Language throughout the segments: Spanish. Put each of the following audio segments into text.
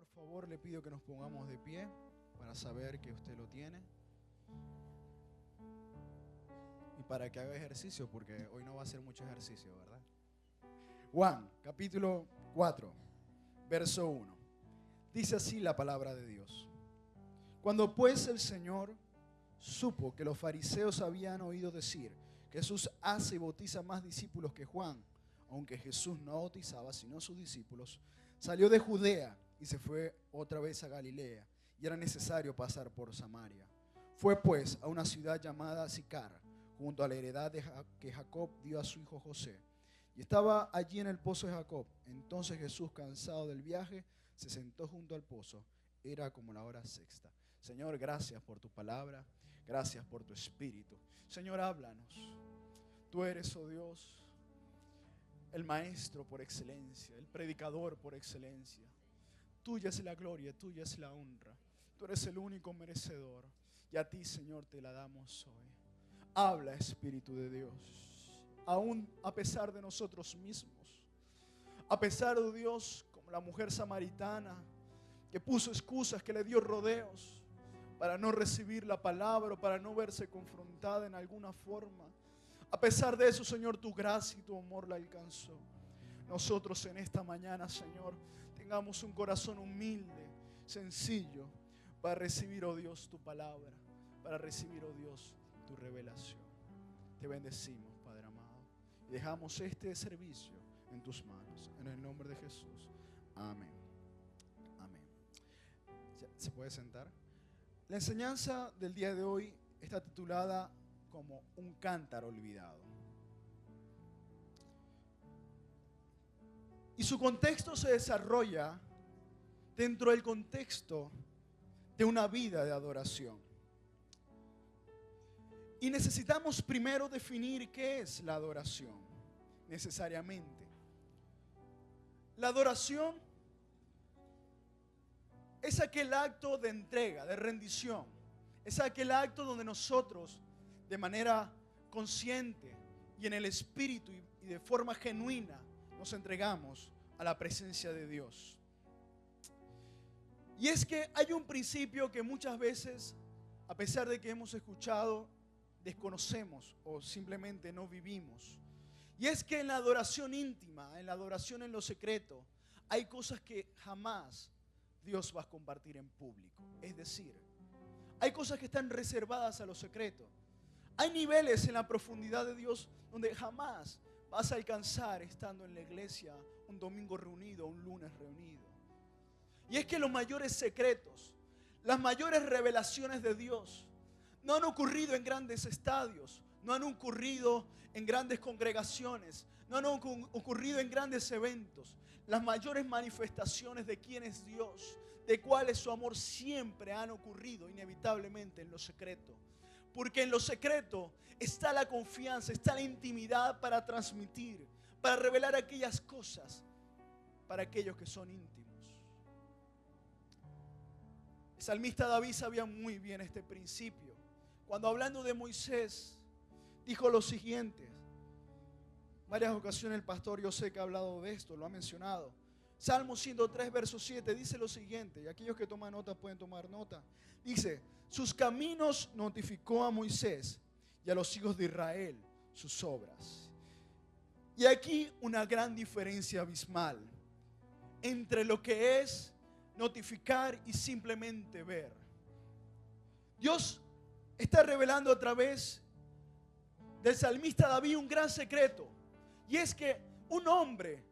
favor, le pido que nos pongamos de pie para saber que usted lo tiene y para que haga ejercicio, porque hoy no va a hacer mucho ejercicio, ¿verdad? Juan, capítulo 4, verso 1. Dice así la palabra de Dios. Cuando pues el Señor supo que los fariseos habían oído decir: Jesús hace y bautiza más discípulos que Juan, aunque Jesús no bautizaba sino sus discípulos, salió de Judea y se fue otra vez a Galilea, y era necesario pasar por Samaria. Fue pues a una ciudad llamada Sicar, junto a la heredad que Jacob dio a su hijo José, y estaba allí en el pozo de Jacob. Entonces Jesús, cansado del viaje, se sentó junto al pozo. Era como la hora sexta. Señor, gracias por tu palabra, gracias por tu espíritu. Señor, háblanos. Tú eres, oh Dios, el maestro por excelencia, el predicador por excelencia. Tuya es la gloria, tuya es la honra. Tú eres el único merecedor, y a ti, Señor, te la damos hoy. Habla, Espíritu de Dios, aún a pesar de nosotros mismos, a pesar de Dios, como la mujer samaritana que puso excusas, que le dio rodeos para no recibir la palabra o para no verse confrontada en alguna forma. A pesar de eso, Señor, tu gracia y tu amor la alcanzó. Nosotros en esta mañana, Señor, tengamos un corazón humilde, sencillo, para recibir, oh Dios, tu palabra, para recibir, oh Dios, tu revelación. Te bendecimos, Padre amado, y dejamos este servicio en tus manos, en el nombre de Jesús. Amén. Amén. ¿Se puede sentar? La enseñanza del día de hoy está titulada como un cántaro olvidado. Y su contexto se desarrolla dentro del contexto de una vida de adoración. Y necesitamos primero definir qué es la adoración, necesariamente. La adoración es aquel acto de entrega, de rendición. Es aquel acto donde nosotros, de manera consciente y en el espíritu y de forma genuina, nos entregamos a la presencia de Dios. Y es que hay un principio que muchas veces, a pesar de que hemos escuchado, desconocemos o simplemente no vivimos. Y es que en la adoración íntima, en la adoración en lo secreto, hay cosas que jamás Dios va a compartir en público. Es decir, hay cosas que están reservadas a lo secreto. Hay niveles en la profundidad de Dios donde jamás vas a alcanzar estando en la iglesia un domingo reunido, un lunes reunido. Y es que los mayores secretos, las mayores revelaciones de Dios no han ocurrido en grandes estadios, no han ocurrido en grandes congregaciones, no han ocurrido en grandes eventos. Las mayores manifestaciones de quién es Dios, de cuál es su amor, siempre han ocurrido inevitablemente en lo secreto. Porque en lo secreto está la confianza, está la intimidad para transmitir, para revelar aquellas cosas para aquellos que son íntimos. El salmista David sabía muy bien este principio. Cuando hablando de Moisés, dijo lo siguiente. Varias ocasiones el pastor, yo sé que ha hablado de esto, lo ha mencionado. Salmo 103, verso 7 dice lo siguiente, y aquellos que toman nota pueden tomar nota. Dice: sus caminos notificó a Moisés y a los hijos de Israel sus obras. Y aquí una gran diferencia abismal entre lo que es notificar y simplemente ver. Dios está revelando a través del salmista David un gran secreto. Y es que un hombre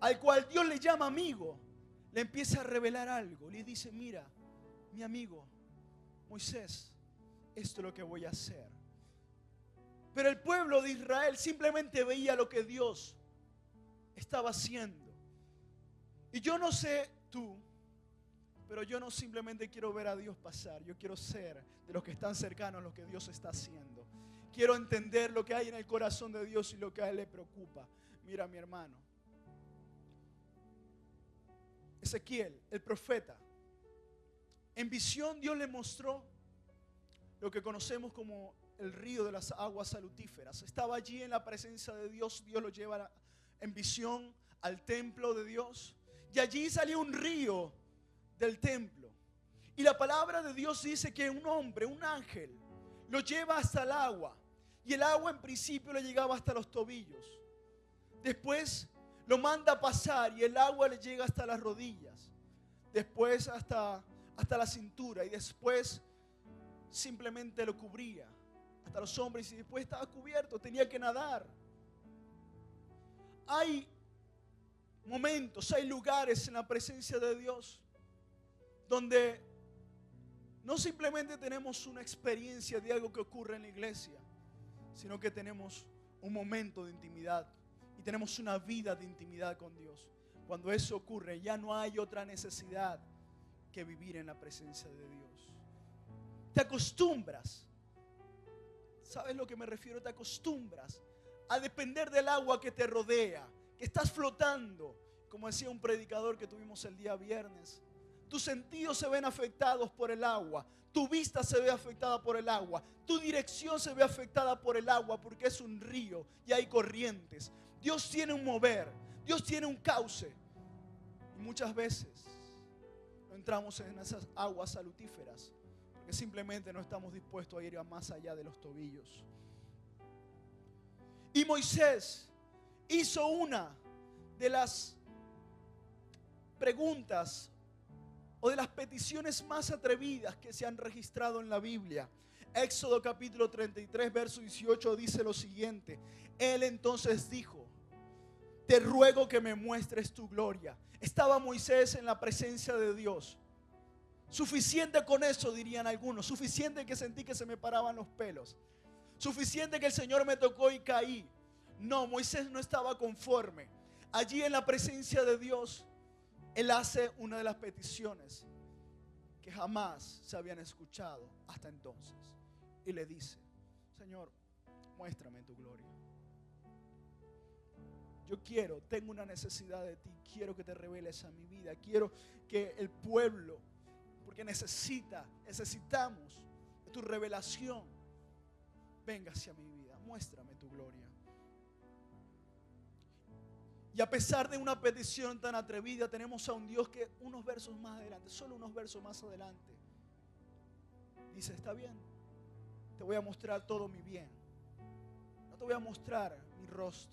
al cual Dios le llama amigo, le empieza a revelar algo. Le dice: mira, mi amigo Moisés, esto es lo que voy a hacer. Pero el pueblo de Israel simplemente veía lo que Dios estaba haciendo. Y yo no sé tú, pero yo no simplemente quiero ver a Dios pasar. Yo quiero ser de los que están cercanos a lo que Dios está haciendo. Quiero entender lo que hay en el corazón de Dios y lo que a Él le preocupa. Mira, mi hermano, Ezequiel, el profeta, en visión Dios le mostró lo que conocemos como el río de las aguas salutíferas. Estaba allí en la presencia de Dios. Dios lo lleva en visión al templo de Dios. Y allí salió un río del templo. Y la palabra de Dios dice que un hombre, un ángel, lo lleva hasta el agua. Y el agua en principio le llegaba hasta los tobillos. Después lo manda a pasar y el agua le llega hasta las rodillas. Después hasta la cintura. Y después simplemente lo cubría hasta los hombros. Y después estaba cubierto, tenía que nadar. Hay momentos, hay lugares en la presencia de Dios donde no simplemente tenemos una experiencia de algo que ocurre en la iglesia, sino que tenemos un momento de intimidad y tenemos una vida de intimidad con Dios. Cuando eso ocurre, ya no hay otra necesidad que vivir en la presencia de Dios. Te acostumbras. ¿Sabes lo que me refiero? Te acostumbras a depender del agua que te rodea, que estás flotando. Como decía un predicador que tuvimos el día viernes, tus sentidos se ven afectados por el agua, tu vista se ve afectada por el agua, tu dirección se ve afectada por el agua, porque es un río y hay corrientes. Dios tiene un mover, Dios tiene un cauce. Y muchas veces no entramos en esas aguas salutíferas porque simplemente no estamos dispuestos a ir más allá de los tobillos. Y Moisés hizo una de las preguntas o de las peticiones más atrevidas que se han registrado en la Biblia. Éxodo capítulo 33, verso 18 dice lo siguiente: Él entonces dijo: te ruego que me muestres tu gloria. Estaba Moisés en la presencia de Dios. Suficiente con eso, dirían algunos. Suficiente que sentí que se me paraban los pelos. Suficiente que el Señor me tocó y caí. No, Moisés no estaba conforme. Allí en la presencia de Dios, él hace una de las peticiones que jamás se habían escuchado hasta entonces. Y le dice: Señor, muéstrame tu gloria. Yo tengo una necesidad de ti. Quiero que te reveles a mi vida. Quiero que el pueblo, porque necesitamos de tu revelación, venga hacia mi vida. Muéstrame tu gloria. Y a pesar de una petición tan atrevida, tenemos a un Dios que unos versos más adelante, solo unos versos más adelante, dice: está bien, te voy a mostrar todo mi bien. No te voy a mostrar mi rostro,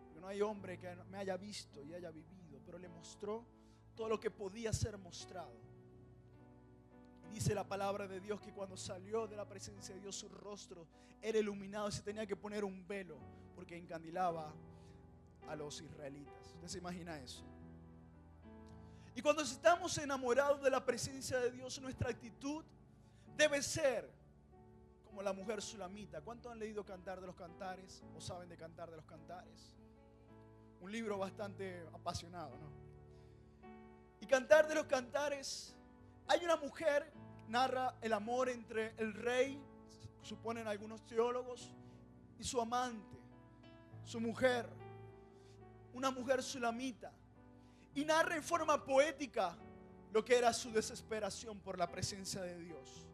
porque no hay hombre que me haya visto y haya vivido, pero le mostró todo lo que podía ser mostrado. Y dice la palabra de Dios que cuando salió de la presencia de Dios, su rostro era iluminado y se tenía que poner un velo porque encandilaba a los israelitas. ¿Usted se imagina eso? Y cuando estamos enamorados de la presencia de Dios, nuestra actitud debe ser como la mujer sulamita. ¿Cuántos han leído Cantar de los Cantares o saben de Cantar de los Cantares? Un libro bastante apasionado, ¿no? Y Cantar de los Cantares, hay una mujer que narra el amor entre el rey, suponen algunos teólogos, y su amante, su mujer, una mujer sulamita, y narra en forma poética lo que era su desesperación por la presencia de Dios.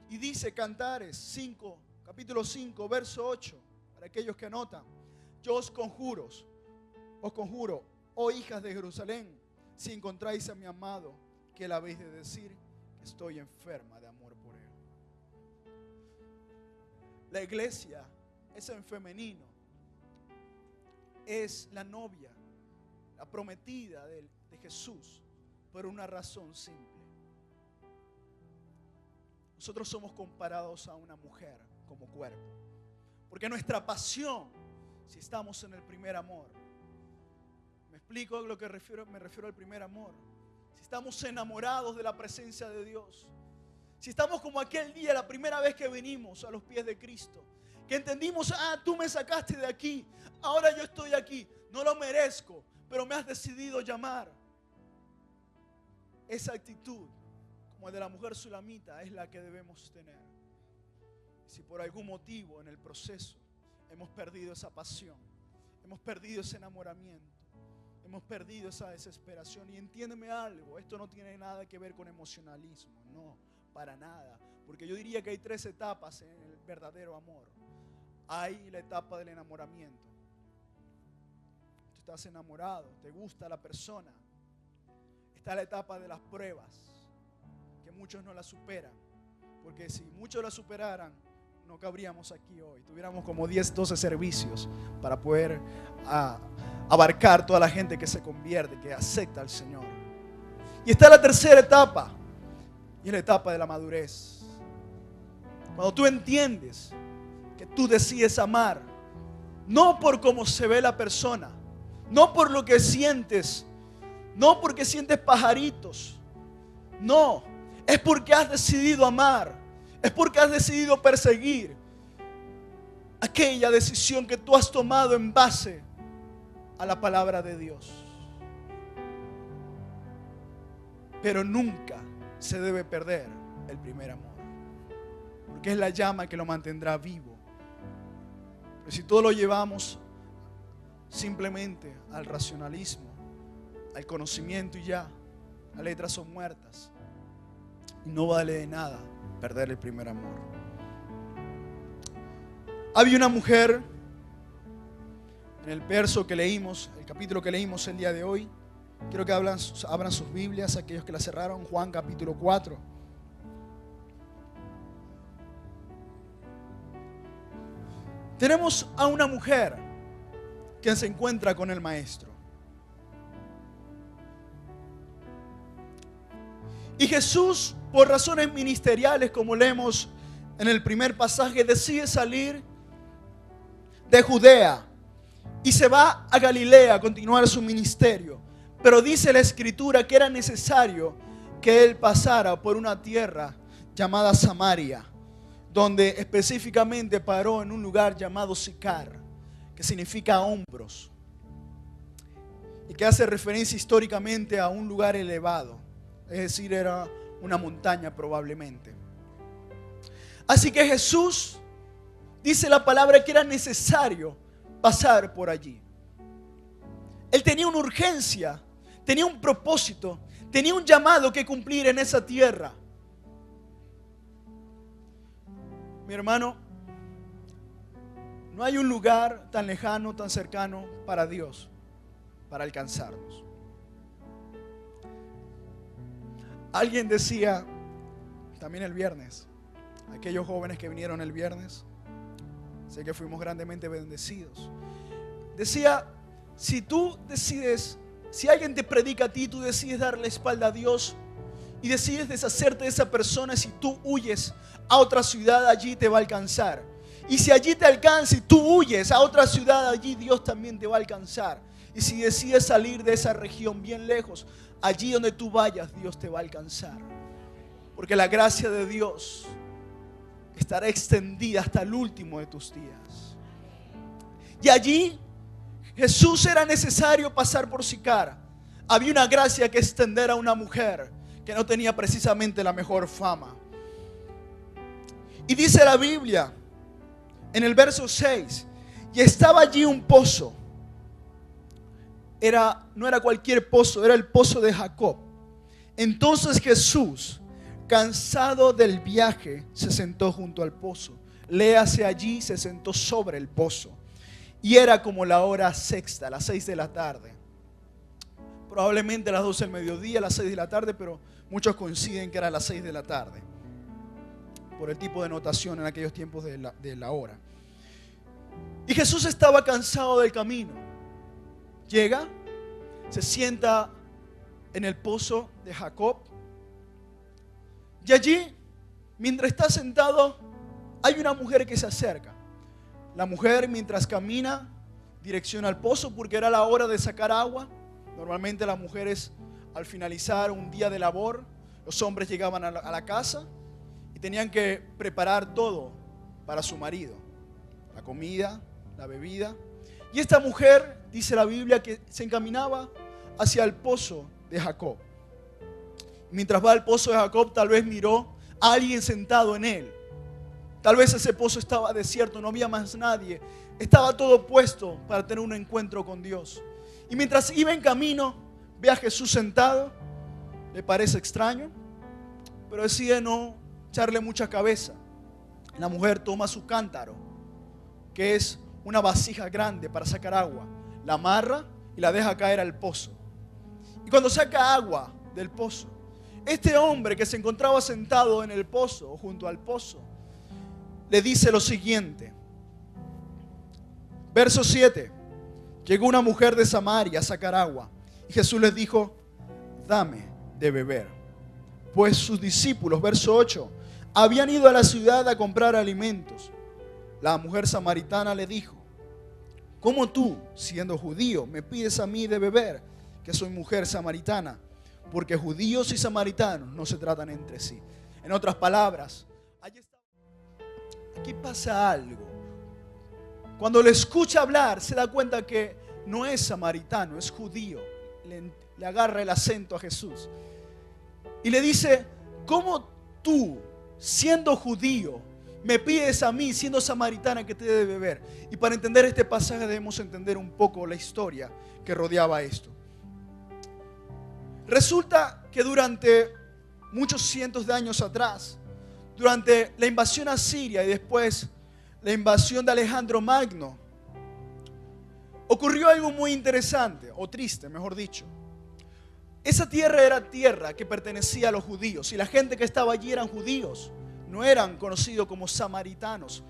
Y dice Cantares 5, capítulo 5, verso 8, para aquellos que anotan: yo os conjuro, oh hijas de Jerusalén, si encontráis a mi amado, que le habéis de decir que estoy enferma de amor por él. La iglesia es en femenino, es la novia, la prometida de Jesús, por una razón simple. Nosotros somos comparados a una mujer como cuerpo, porque nuestra pasión, si estamos en el primer amor, me explico a lo que me refiero al primer amor. Si estamos enamorados de la presencia de Dios, si estamos como aquel día, la primera vez que venimos a los pies de Cristo, que entendimos: tú me sacaste de aquí, ahora yo estoy aquí, no lo merezco, pero me has decidido llamar. Esa actitud, como el de la mujer sulamita, es la que debemos tener. Si por algún motivo en el proceso hemos perdido esa pasión, hemos perdido ese enamoramiento, hemos perdido esa desesperación, y entiéndeme algo, esto no tiene nada que ver con emocionalismo, no, para nada, porque yo diría que hay 3 etapas en el verdadero amor. Hay la etapa del enamoramiento. Tú estás enamorado, te gusta la persona, está la etapa de las pruebas, que muchos no la superan, porque si muchos la superaran, no cabríamos aquí hoy. Tuviéramos como 10, 12 servicios para poder abarcar toda la gente que se convierte, que acepta al Señor. Y está la tercera etapa, y es la etapa de la madurez. Cuando tú entiendes que tú decides amar, no por cómo se ve la persona, no por lo que sientes, no porque sientes pajaritos, no, es porque has decidido amar, es porque has decidido perseguir aquella decisión que tú has tomado en base a la palabra de Dios. Pero nunca se debe perder el primer amor, porque es la llama que lo mantendrá vivo. Pero si todo lo llevamos simplemente al racionalismo, al conocimiento y ya, las letras son muertas, y no vale de nada perder el primer amor. Había una mujer en el verso que leímos, el capítulo que leímos el día de hoy. Quiero que abran sus Biblias, aquellos que la cerraron, Juan capítulo 4. Tenemos a una mujer que se encuentra con el maestro. Y Jesús, por razones ministeriales, como leemos en el primer pasaje, decide salir de Judea y se va a Galilea a continuar su ministerio. Pero dice la Escritura que era necesario que él pasara por una tierra llamada Samaria, donde específicamente paró en un lugar llamado Sicar, que significa hombros, y que hace referencia históricamente a un lugar elevado, es decir, era una montaña probablemente. Así que Jesús, dice la palabra, que era necesario pasar por allí. Él tenía una urgencia, tenía un propósito, tenía un llamado que cumplir en esa tierra. Mi hermano, no hay un lugar tan lejano, tan cercano para Dios, para alcanzarnos. Alguien decía, también el viernes, aquellos jóvenes que vinieron el viernes, sé que fuimos grandemente bendecidos. Decía, si tú decides, si alguien te predica a ti, tú decides darle la espalda a Dios y decides deshacerte de esa persona, si tú huyes a otra ciudad, allí te va a alcanzar. Y si allí te alcanza y tú huyes a otra ciudad, allí Dios también te va a alcanzar. Y si decides salir de esa región bien lejos, allí donde tú vayas, Dios te va a alcanzar. Porque la gracia de Dios estará extendida hasta el último de tus días. Y allí Jesús era necesario pasar por Sicar. Había una gracia que extender a una mujer que no tenía precisamente la mejor fama. Y dice la Biblia en el verso 6, y estaba allí un pozo. No era cualquier pozo, era el pozo de Jacob. Entonces Jesús, cansado del viaje, se sentó junto al pozo. Léase allí, se sentó sobre el pozo. Y era como la hora sexta, las 6 de la tarde. Probablemente a las 12 del mediodía, a las 6 de la tarde, pero muchos coinciden que era a las 6 de la tarde, por el tipo de notación en aquellos tiempos de la hora. Y Jesús estaba cansado del camino. Llega, se sienta en el pozo de Jacob. Y allí, mientras está sentado, hay una mujer que se acerca. La mujer, mientras camina, direcciona al pozo porque era la hora de sacar agua. Normalmente las mujeres, al finalizar un día de labor, los hombres llegaban a la casa y tenían que preparar todo para su marido. La comida, la bebida. Y esta mujer, dice la Biblia, que se encaminaba hacia el pozo de Jacob. Mientras va al pozo de Jacob, tal vez miró a alguien sentado en él. Tal vez ese pozo estaba desierto, no había más nadie. Estaba todo puesto para tener un encuentro con Dios. Y mientras iba en camino, ve a Jesús sentado. Le parece extraño, pero decide no echarle mucha cabeza. La mujer toma su cántaro, que es una vasija grande para sacar agua. La amarra y la deja caer al pozo. Y cuando saca agua, del pozo. Este hombre que se encontraba sentado en el pozo o junto al pozo le dice lo siguiente. Verso 7. Llegó una mujer de Samaria a sacar agua y Jesús les dijo: dame de beber. Pues sus discípulos, verso 8, habían ido a la ciudad a comprar alimentos. La mujer samaritana le dijo: ¿cómo tú, siendo judío, me pides a mí de beber, que soy mujer samaritana? Porque judíos y samaritanos no se tratan entre sí. En otras palabras, aquí pasa algo. Cuando le escucha hablar, se da cuenta que no es samaritano, es judío. Le agarra el acento a Jesús y le dice: ¿cómo tú, siendo judío, me pides a mí, siendo samaritana, que te dé de beber? Y para entender este pasaje debemos entender un poco la historia que rodeaba esto. Resulta que durante muchos cientos de años atrás, durante la invasión asiria y después la invasión de Alejandro Magno, ocurrió algo muy interesante, o triste, mejor dicho. Esa tierra era tierra que pertenecía a los judíos y la gente que estaba allí eran judíos. No eran conocidos como samaritanos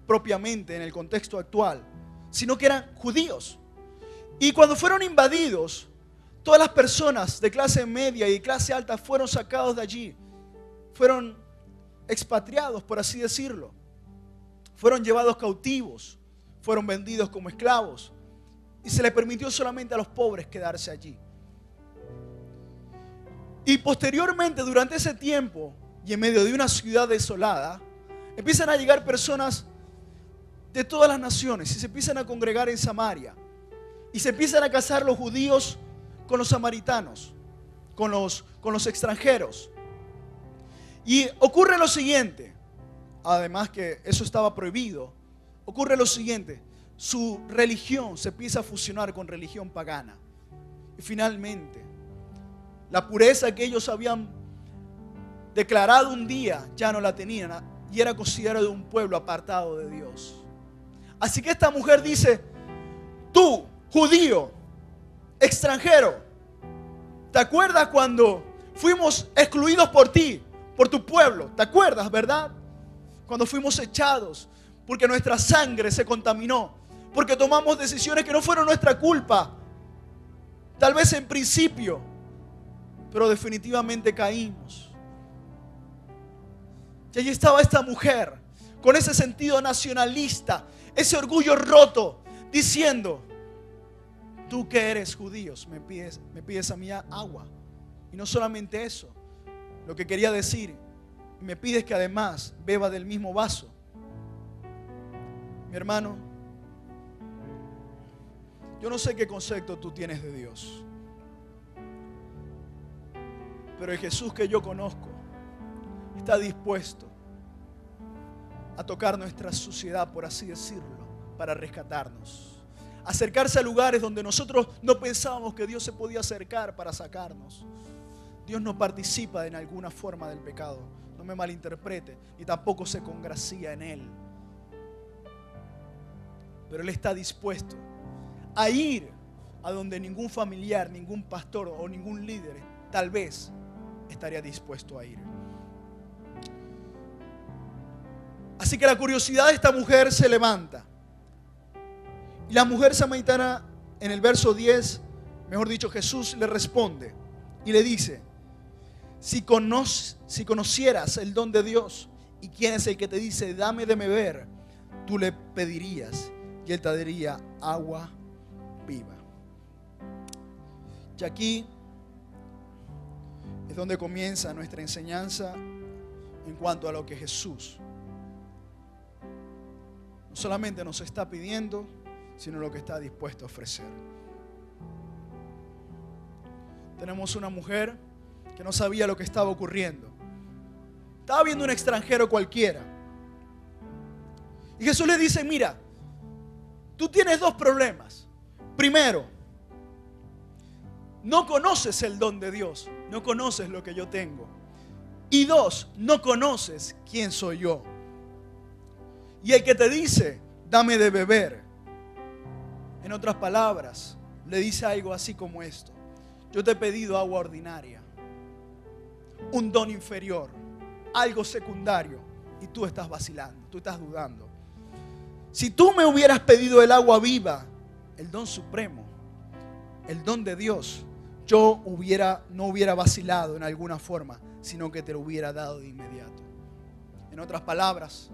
propiamente en el contexto actual, sino que eran judíos. Y cuando fueron invadidos, todas las personas de clase media y clase alta fueron sacados de allí. Fueron expatriados, por así decirlo. Fueron llevados cautivos, fueron vendidos como esclavos. Y se les permitió solamente a los pobres quedarse allí. Y posteriormente, durante ese tiempo, y en medio de una ciudad desolada, empiezan a llegar personas de todas las naciones y se empiezan a congregar en Samaria. Y se empiezan a casar los judíos con los samaritanos, con los extranjeros. Y ocurre lo siguiente, además que eso estaba prohibido, ocurre lo siguiente: su religión se empieza a fusionar con religión pagana. Y finalmente, la pureza que ellos habían declarado un día ya no la tenían y era considerado un pueblo apartado de Dios. Así que esta mujer dice: tú, judío, extranjero, ¿te acuerdas cuando fuimos excluidos por ti, por tu pueblo? ¿Te acuerdas, verdad? Cuando fuimos echados porque nuestra sangre se contaminó, porque tomamos decisiones que no fueron nuestra culpa, tal vez en principio, pero definitivamente caímos. Y allí estaba esta mujer con ese sentido nacionalista, ese orgullo roto, diciendo: tú que eres judío, me pides a mí agua. Y no solamente eso, lo que quería decir, me pides que además beba del mismo vaso. Mi hermano, yo no sé qué concepto tú tienes de Dios, pero el Jesús que yo conozco está dispuesto a tocar nuestra suciedad, por así decirlo, para rescatarnos. Acercarse a lugares donde nosotros no pensábamos que Dios se podía acercar para sacarnos. Dios no participa en alguna forma del pecado, no me malinterprete, ni tampoco se congracia en él. Pero Él está dispuesto a ir a donde ningún familiar, ningún pastor o ningún líder tal vez estaría dispuesto a ir. Así que la curiosidad de esta mujer se levanta. Y la mujer samaritana, en el verso 10, mejor dicho, Jesús le responde y le dice: si conocieras el don de Dios y quién es el que te dice dame de beber, tú le pedirías y Él te daría agua viva. Y aquí es donde comienza nuestra enseñanza en cuanto a lo que Jesús no solamente nos está pidiendo, sino lo que está dispuesto a ofrecer. Tenemos una mujer que no sabía lo que estaba ocurriendo. Estaba viendo un extranjero cualquiera. Y Jesús le dice: mira, tú tienes dos problemas. Primero, no conoces el don de Dios, no conoces lo que yo tengo. Y dos, no conoces quién soy yo. Y el que te dice dame de beber, en otras palabras, le dice algo así como esto: yo te he pedido agua ordinaria, un don inferior, algo secundario, y tú estás vacilando, tú estás dudando. Si tú me hubieras pedido el agua viva, el don supremo, el don de Dios, yo no hubiera vacilado en alguna forma, sino que te lo hubiera dado de inmediato. En otras palabras,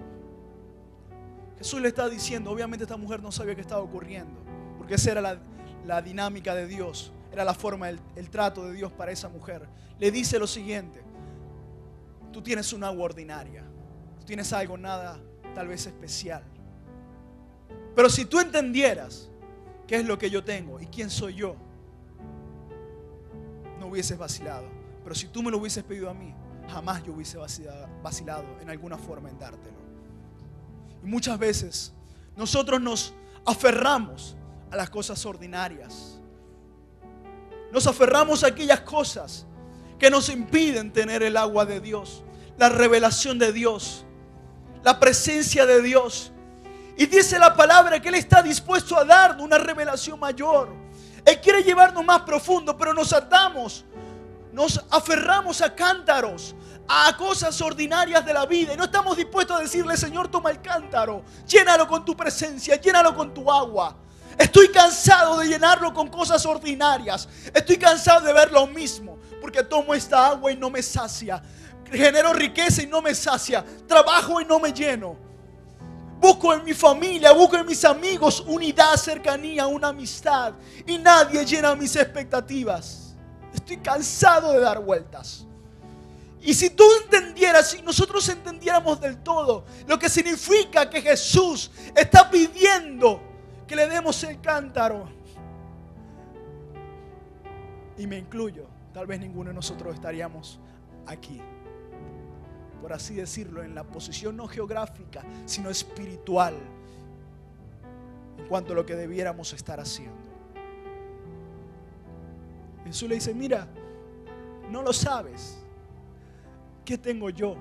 Jesús le está diciendo, obviamente esta mujer no sabía qué estaba ocurriendo, porque esa era la dinámica de Dios, era la forma, el trato de Dios para esa mujer. Le dice lo siguiente: tú tienes un agua ordinaria, tú tienes algo nada tal vez especial, pero si tú entendieras qué es lo que yo tengo y quién soy yo, no hubieses vacilado. Pero si tú me lo hubieses pedido a mí, jamás yo hubiese vacilado en alguna forma en dártelo. Y muchas veces nosotros nos aferramos a las cosas ordinarias. Nos aferramos a aquellas cosas que nos impiden tener el agua de Dios, la revelación de Dios, la presencia de Dios. Y dice la palabra que Él está dispuesto a darnos una revelación mayor. Él quiere llevarnos más profundo, pero nos atamos, nos aferramos a cántaros, a cosas ordinarias de la vida, y no estamos dispuestos a decirle: Señor, toma el cántaro, llénalo con tu presencia, llénalo con tu agua. Estoy cansado de llenarlo con cosas ordinarias. Estoy cansado de ver lo mismo, porque tomo esta agua y no me sacia. Genero riqueza y no me sacia. Trabajo y no me lleno. Busco en mi familia, busco en mis amigos unidad, cercanía, una amistad, y nadie llena mis expectativas. Estoy cansado de dar vueltas. Y si tú entendieras, si nosotros entendiéramos del todo lo que significa que Jesús está pidiendo que le demos el cántaro, y me incluyo, tal vez ninguno de nosotros estaríamos aquí, por así decirlo, en la posición no geográfica, sino espiritual, en cuanto a lo que debiéramos estar haciendo. Jesús le dice: mira, no lo sabes. ¿Qué tengo yo?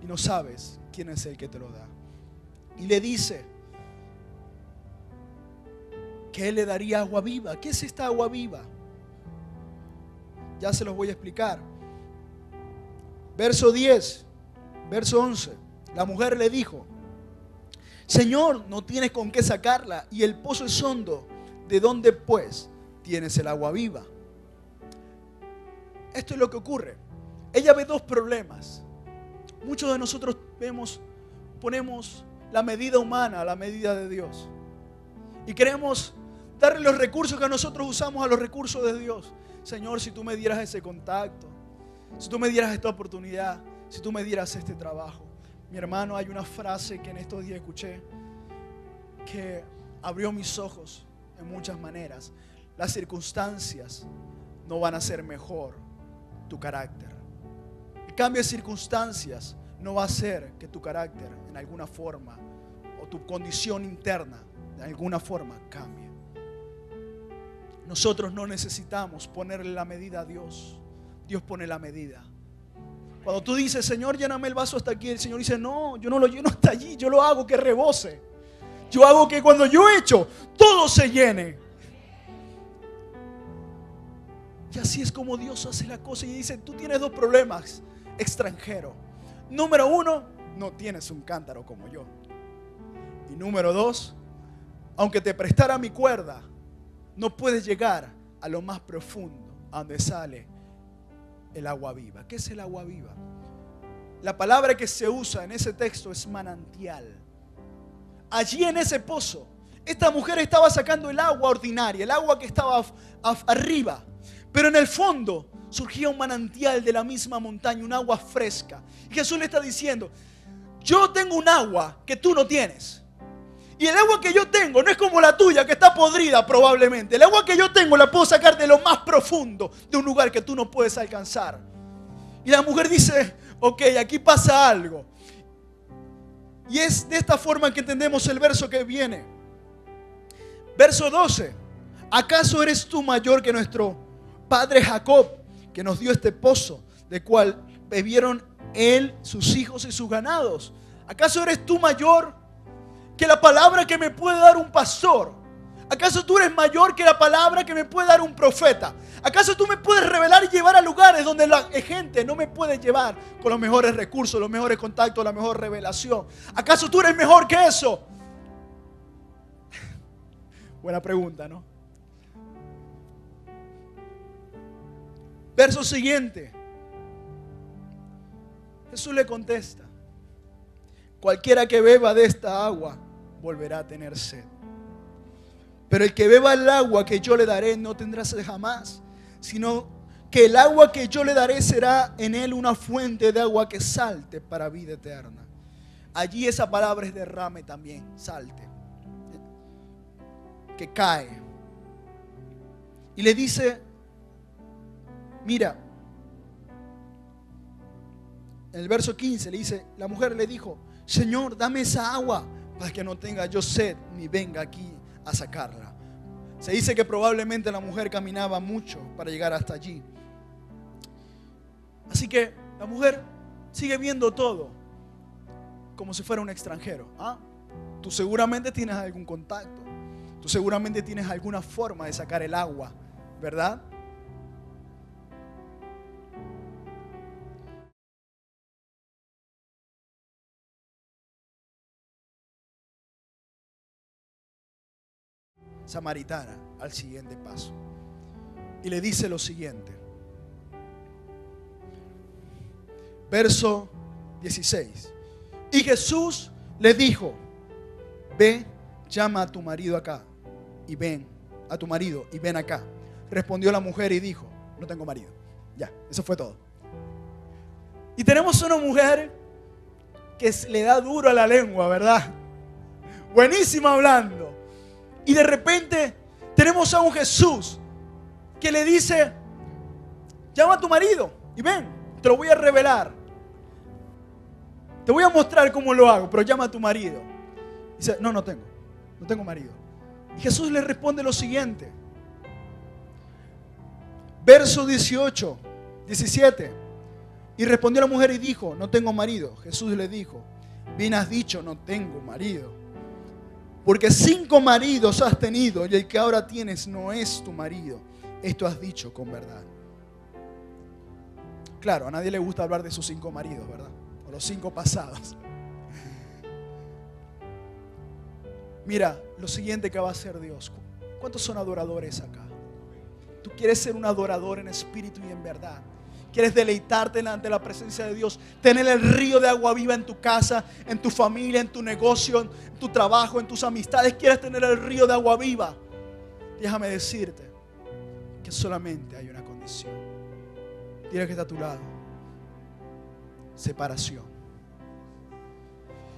Y no sabes quién es el que te lo da. Y le dice que Él le daría agua viva. ¿Qué es esta agua viva? Ya se los voy a explicar. Verso 10, verso 11. La mujer le dijo: Señor, no tienes con qué sacarla, y el pozo es hondo. ¿De dónde pues tienes el agua viva? Esto es lo que ocurre. Ella ve dos problemas. Muchos de nosotros ponemos la medida humana a la medida de Dios, y queremos darle los recursos que nosotros usamos a los recursos de Dios. Señor, si tú me dieras ese contacto, si tú me dieras esta oportunidad, si tú me dieras este trabajo. Mi hermano, hay una frase que en estos días escuché que abrió mis ojos en muchas maneras. Las circunstancias no van a hacer mejor tu carácter. El cambio de circunstancias no va a hacer que tu carácter en alguna forma, o tu condición interna de alguna forma, cambie. Nosotros no necesitamos ponerle la medida a Dios. Dios pone la medida. Cuando tú dices: Señor, lléname el vaso hasta aquí, el Señor dice: no, yo no lo lleno hasta allí, yo lo hago que rebose. Yo hago que cuando yo echo, todo se llene. Y así es como Dios hace la cosa. Y dice: tú tienes dos problemas, extranjero. Número uno, no tienes un cántaro como yo. Y número dos, aunque te prestara mi cuerda, no puedes llegar a lo más profundo, a donde sale el agua viva. ¿Qué es el agua viva? La palabra que se usa en ese texto es manantial. Allí en ese pozo, esta mujer estaba sacando el agua ordinaria, el agua que estaba arriba, pero en el fondo surgía un manantial de la misma montaña, un agua fresca. Y Jesús le está diciendo: yo tengo un agua que tú no tienes. Y el agua que yo tengo no es como la tuya, que está podrida probablemente. El agua que yo tengo la puedo sacar de lo más profundo, de un lugar que tú no puedes alcanzar. Y la mujer dice: ok, aquí pasa algo. Y es de esta forma que entendemos el verso que viene. Verso 12. ¿Acaso eres tú mayor que nuestro padre Jacob, que nos dio este pozo, de cual bebieron él, sus hijos y sus ganados? ¿Acaso eres tú mayor que la palabra que me puede dar un pastor? ¿Acaso tú eres mayor que la palabra que me puede dar un profeta? ¿Acaso tú me puedes revelar y llevar a lugares donde la gente no me puede llevar con los mejores recursos, los mejores contactos, la mejor revelación? ¿Acaso tú eres mejor que eso? Buena pregunta, ¿no? Verso siguiente. Jesús le contesta: cualquiera que beba de esta agua volverá a tener sed. Pero el que beba el agua que yo le daré no tendrá sed jamás, sino que el agua que yo le daré será en él una fuente de agua que salte para vida eterna. Allí esa palabra es derrame también, salte, que cae. Y le dice, mira, en el verso 15 le dice, la mujer le dijo: Señor, dame esa agua para que no tenga yo sed ni venga aquí a sacarla. Se dice que probablemente la mujer caminaba mucho para llegar hasta allí. Así que la mujer sigue viendo todo como si fuera un extranjero. Tú seguramente tienes algún contacto, tú seguramente tienes alguna forma de sacar el agua, ¿verdad? Samaritana al siguiente paso y le dice lo siguiente, verso 16: y Jesús le dijo: ve, llama a tu marido acá y ven, a tu marido y ven acá. Respondió la mujer y dijo: no tengo marido. Ya, eso fue todo. Y tenemos una mujer que le da duro a la lengua, ¿verdad? Buenísima hablando. Y de repente tenemos a un Jesús que le dice: llama a tu marido y ven, te lo voy a revelar. Te voy a mostrar cómo lo hago, pero llama a tu marido. Y dice: no tengo marido. Y Jesús le responde lo siguiente. Verso 18, 17. Y respondió la mujer y dijo: no tengo marido. Jesús le dijo: bien has dicho, no tengo marido. Porque 5 maridos has tenido y el que ahora tienes no es tu marido. Esto has dicho con verdad. Claro, a nadie le gusta hablar de sus 5 maridos, ¿verdad? O los 5 pasados. Mira, lo siguiente que va a hacer Dios. ¿Cuántos son adoradores acá? Tú quieres ser un adorador en espíritu y en verdad. Quieres deleitarte ante la presencia de Dios, tener el río de agua viva en tu casa, en tu familia, en tu negocio, en tu trabajo, en tus amistades. Quieres tener el río de agua viva. Déjame decirte que solamente hay una condición. Dile que está a tu lado: separación.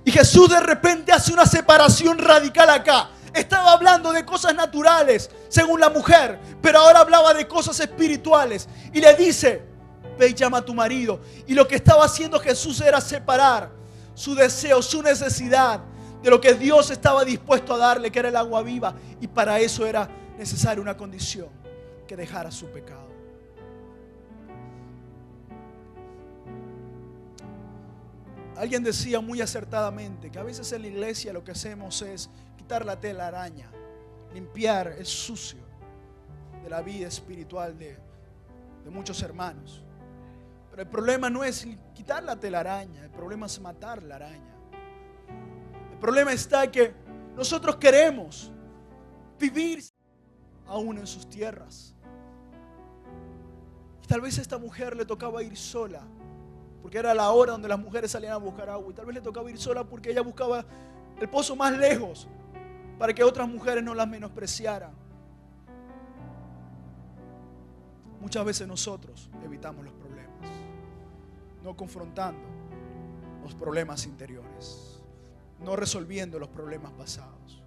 Y Jesús de repente hace una separación radical acá. Estaba hablando de cosas naturales, según la mujer, pero ahora hablaba de cosas espirituales. Y le dice: ve y llama a tu marido. Y lo que estaba haciendo Jesús era separar su deseo, su necesidad de lo que Dios estaba dispuesto a darle, que era el agua viva. Y para eso era necesaria una condición: que dejara su pecado. Alguien decía muy acertadamente que a veces en la iglesia lo que hacemos es quitar la telaraña, limpiar el sucio de la vida espiritual de muchos hermanos. Pero el problema no es quitar la telaraña, el problema es matar la araña. El problema está que nosotros queremos vivir aún en sus tierras. Y tal vez a esta mujer le tocaba ir sola, porque era la hora donde las mujeres salían a buscar agua. Y tal vez le tocaba ir sola porque ella buscaba el pozo más lejos, para que otras mujeres no las menospreciaran. Muchas veces nosotros evitamos los problemas, no confrontando los problemas interiores, no resolviendo los problemas pasados.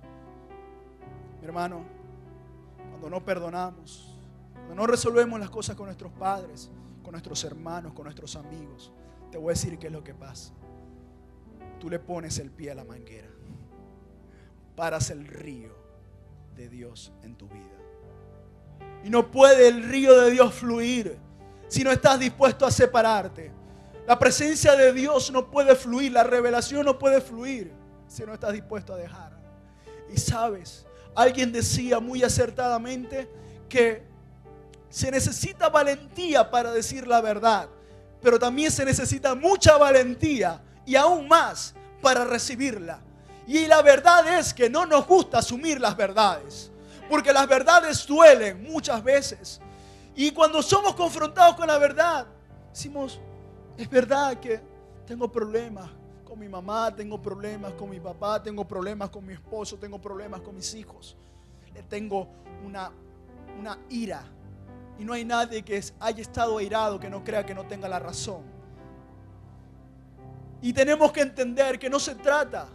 Mi hermano, cuando no perdonamos, cuando no resolvemos las cosas con nuestros padres, con nuestros hermanos, con nuestros amigos, te voy a decir qué es lo que pasa. Tú le pones el pie a la manguera, paras el río de Dios en tu vida. Y no puede el río de Dios fluir si no estás dispuesto a separarte. La presencia de Dios no puede fluir, la revelación no puede fluir si no estás dispuesto a dejar. Y sabes, Alguien decía muy acertadamente que se necesita valentía para decir la verdad, pero también se necesita mucha valentía y aún más para recibirla. Y la verdad es que no nos gusta asumir las verdades, porque las verdades duelen muchas veces. Y cuando somos confrontados con la verdad, decimos, es verdad que tengo problemas con mi mamá, tengo problemas con mi papá, tengo problemas con mi esposo, tengo problemas con mis hijos. Tengo una ira. Y no hay nadie que haya estado airado que no crea que no tenga la razón. Y tenemos que entender que no se trata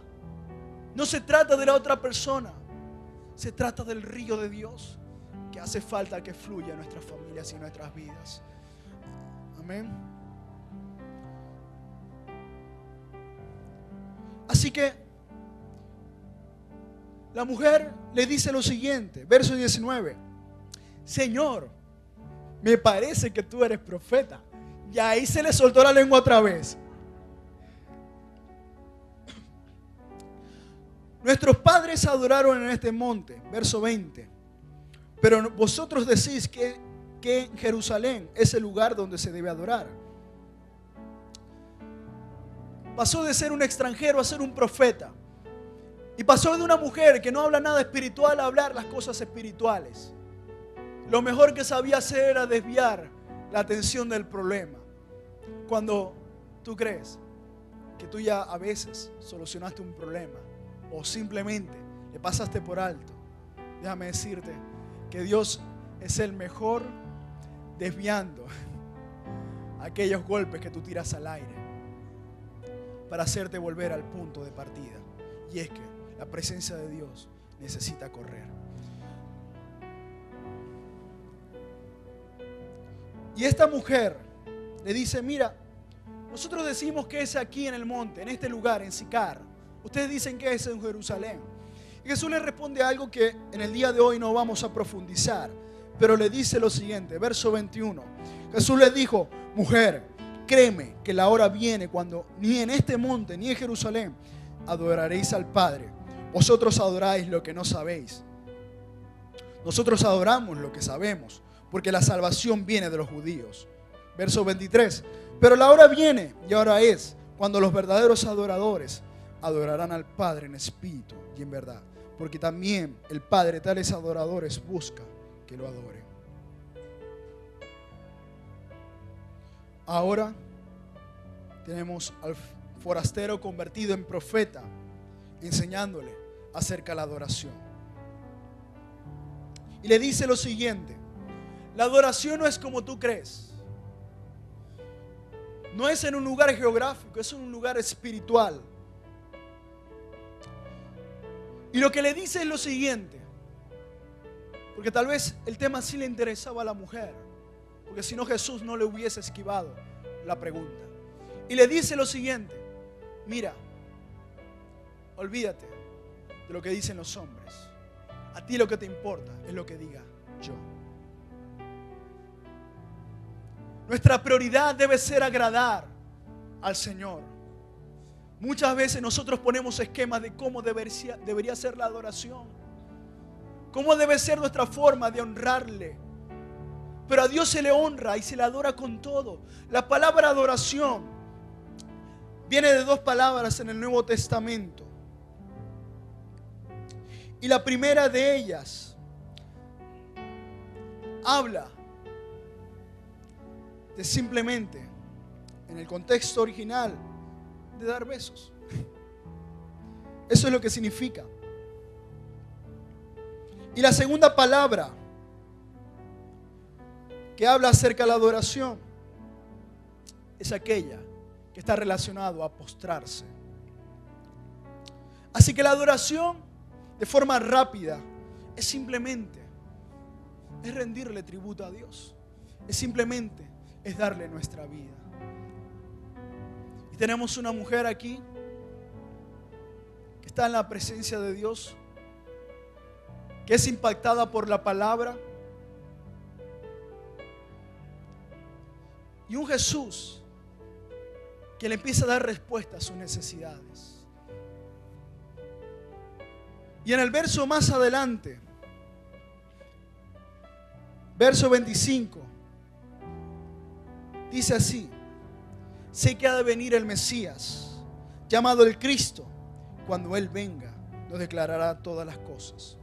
de la otra persona. Se trata del río de Dios que hace falta que fluya en nuestras familias y en nuestras vidas. Amén. Así que la mujer le dice lo siguiente, verso 19. Señor, me parece que tú eres profeta. Y ahí se le soltó la lengua otra vez. Nuestros padres adoraron en este monte, verso 20. Pero vosotros decís que en Jerusalén es el lugar donde se debe adorar. Pasó de ser un extranjero a ser un profeta. Y pasó de una mujer que no habla nada espiritual a hablar las cosas espirituales. Lo mejor que sabía hacer era desviar la atención del problema. Cuando tú crees que tú ya a veces solucionaste un problema o simplemente le pasaste por alto, déjame decirte que Dios es el mejor desviando aquellos golpes que tú tiras al aire para hacerte volver al punto de partida. Y es que la presencia de Dios necesita correr. Y esta mujer le dice, mira, nosotros decimos que es aquí en el monte, en este lugar, en Sicar. Ustedes dicen que es en Jerusalén. Y Jesús le responde algo que en el día de hoy no vamos a profundizar, pero le dice lo siguiente, verso 21. Jesús le dijo, mujer, créeme que la hora viene cuando ni en este monte ni en Jerusalén adoraréis al Padre. Vosotros adoráis lo que no sabéis. Nosotros adoramos lo que sabemos, porque la salvación viene de los judíos. Verso 23. Pero la hora viene y ahora es cuando los verdaderos adoradores adorarán al Padre en espíritu y en verdad, porque también el Padre tales adoradores busca que lo adoren. Ahora tenemos al forastero convertido en profeta, enseñándole acerca de la adoración. Y le dice lo siguiente: la adoración no es como tú crees. No es en un lugar geográfico, es en un lugar espiritual. Y lo que le dice es lo siguiente, porque tal vez el tema sí le interesaba a la mujer, porque si no Jesús no le hubiese esquivado la pregunta. Y le dice lo siguiente: mira, olvídate de lo que dicen los hombres. A ti lo que te importa es lo que diga yo. Nuestra prioridad debe ser agradar al Señor. Muchas veces nosotros ponemos esquemas de cómo debería ser la adoración, cómo debe ser nuestra forma de honrarle. Pero a Dios se le honra y se le adora con todo. La palabra adoración viene de dos palabras en el Nuevo Testamento. Y la primera de ellas habla de simplemente, en el contexto original, de dar besos. Eso es lo que significa. Y la segunda palabra que habla acerca de la adoración es aquella que está relacionada a postrarse. Así que la adoración, de forma rápida, es simplemente rendirle tributo a Dios. Es darle nuestra vida. Y tenemos una mujer aquí que está en la presencia de Dios, que es impactada por la palabra, y un Jesús que le empieza a dar respuesta a sus necesidades. Y en el verso más adelante, verso 25, dice así: sé que ha de venir el Mesías, llamado el Cristo. Cuando Él venga, nos declarará todas las cosas.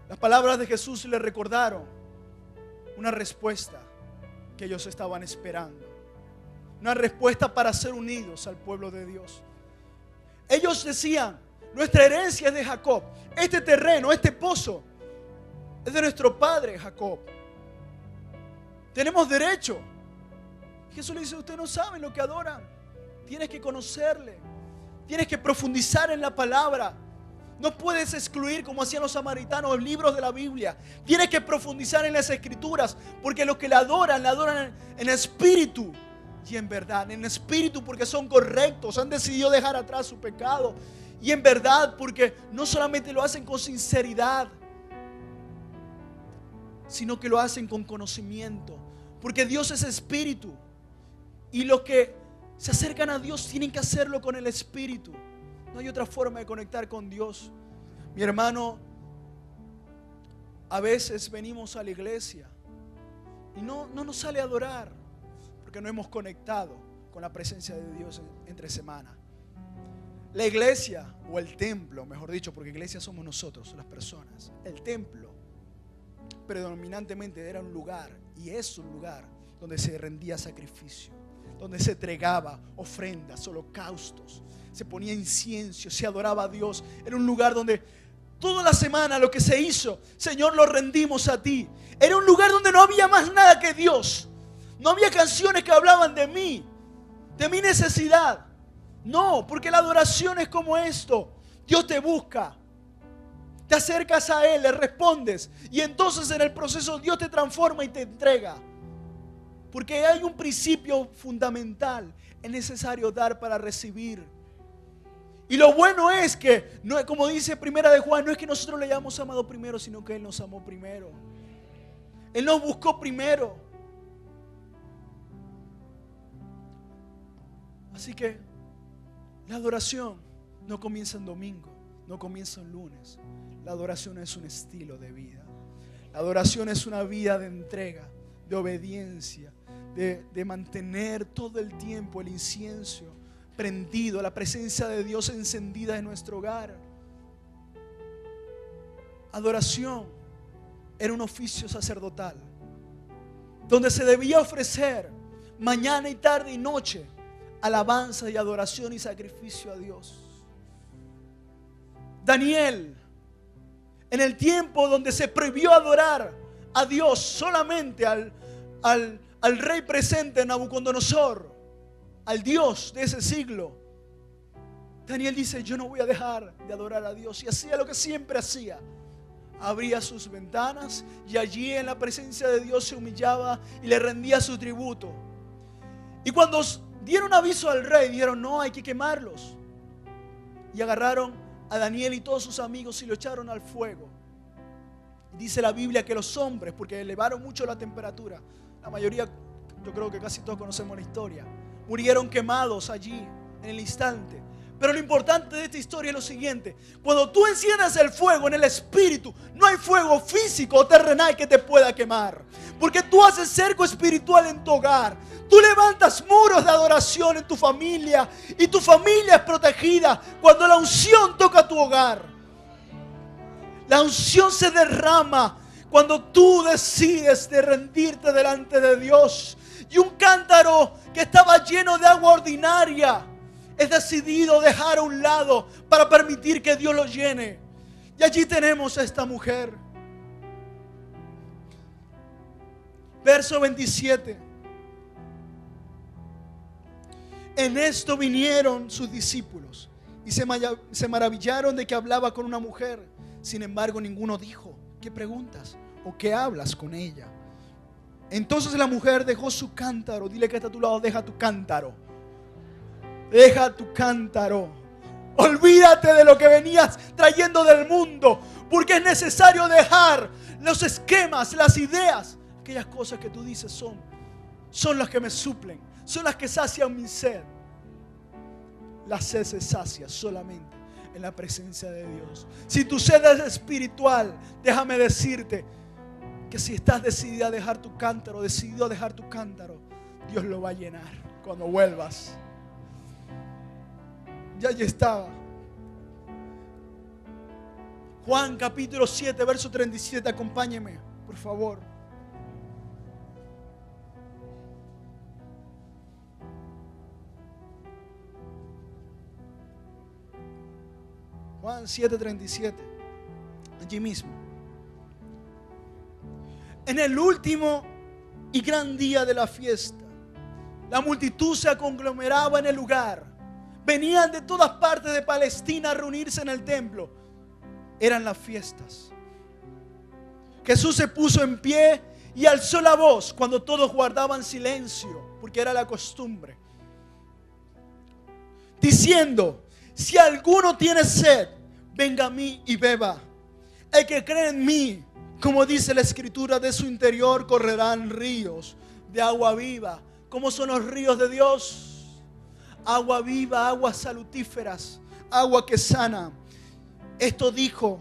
Las palabras de Jesús le recordaron una respuesta que ellos estaban esperando. Una respuesta para ser unidos al pueblo de Dios. Ellos decían: nuestra herencia es de Jacob. Este terreno, este pozo, es de nuestro padre Jacob. Tenemos derecho. Jesús le dice: ustedes no saben lo que adoran. Tienes que conocerle. Tienes que profundizar en la palabra. No puedes excluir, como hacían los samaritanos, los libros de la Biblia. Tienes que profundizar en las escrituras, porque los que la adoran en espíritu y en verdad. En espíritu porque son correctos, han decidido dejar atrás su pecado. Y en verdad porque no solamente lo hacen con sinceridad, sino que lo hacen con conocimiento. Porque Dios es espíritu. Y los que se acercan a Dios tienen que hacerlo con el espíritu. No hay otra forma de conectar con Dios. Mi hermano, a veces venimos a la iglesia y no nos sale a adorar porque no hemos conectado con la presencia de Dios entre semana. La iglesia, o el templo, mejor dicho, porque iglesia somos nosotros, las personas. El templo predominantemente era un lugar, y es un lugar donde se rendía sacrificio, donde se entregaba ofrendas, holocaustos, se ponía incienso, se adoraba a Dios. Era un lugar donde toda la semana lo que se hizo: Señor, lo rendimos a ti. Era un lugar donde no había más nada que Dios. No había canciones que hablaban de mí, de mi necesidad. No, porque la adoración es como esto. Dios te busca, te acercas a Él, le respondes, y entonces en el proceso Dios te transforma y te entrega. Porque hay un principio fundamental: es necesario dar para recibir. Y lo bueno es que, no, como dice Primera de Juan, no es que nosotros le hayamos amado primero, sino que Él nos amó primero. Él nos buscó primero. Así que la adoración no comienza en domingo, no comienza en lunes. La adoración es un estilo de vida. La adoración es una vida de entrega, de obediencia, de mantener todo el tiempo el incienso prendido, la presencia de Dios encendida en nuestro hogar. Adoración era un oficio sacerdotal donde se debía ofrecer mañana y tarde y noche alabanza y adoración y sacrificio a Dios. Daniel, en el tiempo donde se prohibió adorar a Dios solamente al rey presente, Nabucodonosor, al Dios de ese siglo, Daniel dice: yo no voy a dejar de adorar a Dios. Y hacía lo que siempre hacía: abría sus ventanas y allí en la presencia de Dios se humillaba y le rendía su tributo. Y cuando dieron aviso al rey, dijeron: no, hay que quemarlos. Y agarraron a Daniel y todos sus amigos y lo echaron al fuego. Dice la Biblia que los hombres, porque elevaron mucho la temperatura, la mayoría, yo creo que casi todos conocemos la historia, murieron quemados allí en el instante. Pero lo importante de esta historia es lo siguiente: cuando tú enciendas el fuego en el espíritu, no hay fuego físico o terrenal que te pueda quemar, porque tú haces cerco espiritual en tu hogar. Tú levantas muros de adoración en tu familia, y tu familia es protegida cuando la unción toca tu hogar. La unción se derrama cuando tú decides de rendirte delante de Dios. Y un cántaro que estaba lleno de agua ordinaria es decidido dejar a un lado para permitir que Dios lo llene. Y allí tenemos a esta mujer. Verso 27. En esto vinieron sus discípulos y se maravillaron de que hablaba con una mujer. Sin embargo, ninguno dijo: ¿qué preguntas? ¿O qué hablas con ella? Entonces la mujer dejó su cántaro. Dile que está a tu lado: deja tu cántaro. Deja tu cántaro. Olvídate de lo que venías trayendo del mundo, porque es necesario dejar los esquemas, las ideas. Aquellas cosas que tú dices son las que me suplen, son las que sacian mi sed. La sed se sacia solamente en la presencia de Dios. Si tu sed es espiritual, déjame decirte que si estás decidida a dejar tu cántaro, decidido a dejar tu cántaro, Dios lo va a llenar cuando vuelvas. Ya yo estaba. Juan capítulo 7, verso 37, acompáñeme, por favor. Juan 7:37, allí mismo. En el último y gran día de la fiesta, la multitud se conglomeraba en el lugar. Venían de todas partes de Palestina a reunirse en el templo. Eran las fiestas. Jesús se puso en pie y alzó la voz cuando todos guardaban silencio, porque era la costumbre, diciendo: si alguno tiene sed, venga a mí y beba. El que cree en mí, como dice la Escritura, de su interior correrán ríos de agua viva. ¿Cómo son los ríos de Dios? Agua viva, aguas salutíferas, agua que sana. Esto dijo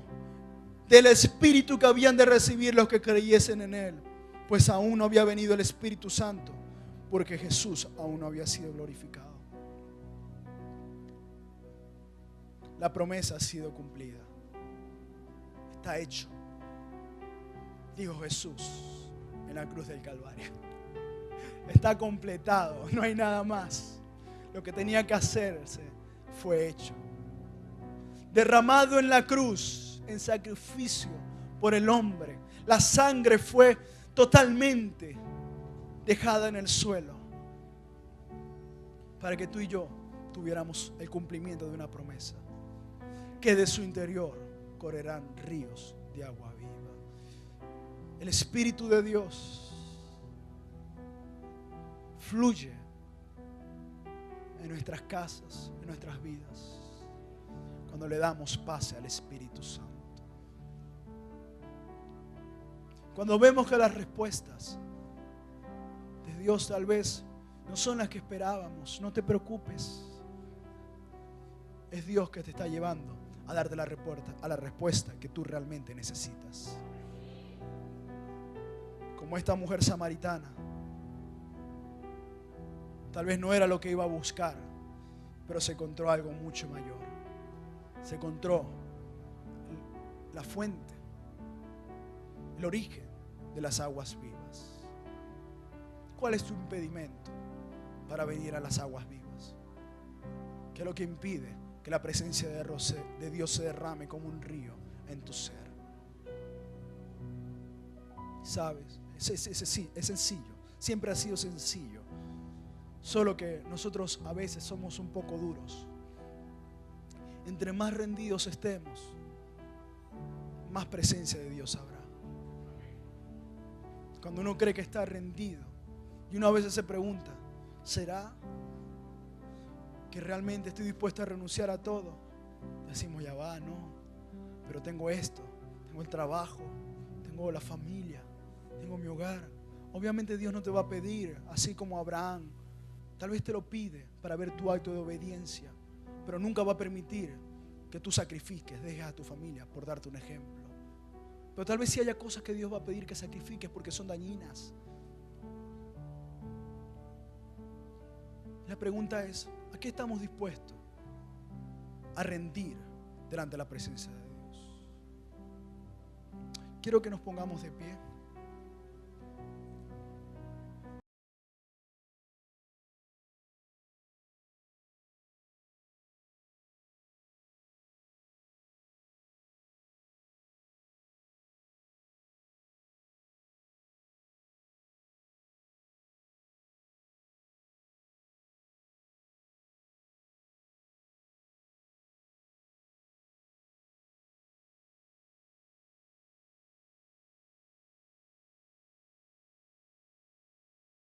del Espíritu que habían de recibir los que creyesen en Él, pues aún no había venido el Espíritu Santo, porque Jesús aún no había sido glorificado. La promesa ha sido cumplida. Está hecho. Dijo Jesús en la cruz del Calvario. Está completado. No hay nada más. Lo que tenía que hacerse fue hecho. Derramado en la cruz en sacrificio por el hombre. La sangre fue totalmente dejada en el suelo para que tú y yo tuviéramos el cumplimiento de una promesa, que de su interior correrán ríos de agua viva. El Espíritu de Dios fluye en nuestras casas, en nuestras vidas, cuando le damos pase al Espíritu Santo. Cuando vemos que las respuestas de Dios tal vez no son las que esperábamos, no te preocupes. Es Dios que te está llevando a darte la respuesta que tú realmente necesitas. Como esta mujer samaritana, tal vez no era lo que iba a buscar, pero se encontró algo mucho mayor. Se encontró la fuente, el origen de las aguas vivas. ¿Cuál es tu impedimento para venir a las aguas vivas? ¿Qué es lo que impide que la presencia de Dios se derrame como un río en tu ser? ¿Sabes? Es sencillo. Siempre ha sido sencillo. Solo que nosotros a veces somos un poco duros. Entre más rendidos estemos, más presencia de Dios habrá. Cuando uno cree que está rendido y uno a veces se pregunta: ¿será que realmente estoy dispuesto a renunciar a todo? Decimos: ya va, no, pero tengo esto, tengo el trabajo, tengo la familia, tengo mi hogar. Obviamente Dios no te va a pedir así como Abraham. Tal vez te lo pide para ver tu acto de obediencia, pero nunca va a permitir que tú sacrifiques, dejes a tu familia, por darte un ejemplo. Pero tal vez sí haya cosas que Dios va a pedir que sacrifiques porque son dañinas. La pregunta es: ¿a qué estamos dispuestos a rendir delante de la presencia de Dios? Quiero que nos pongamos de pie.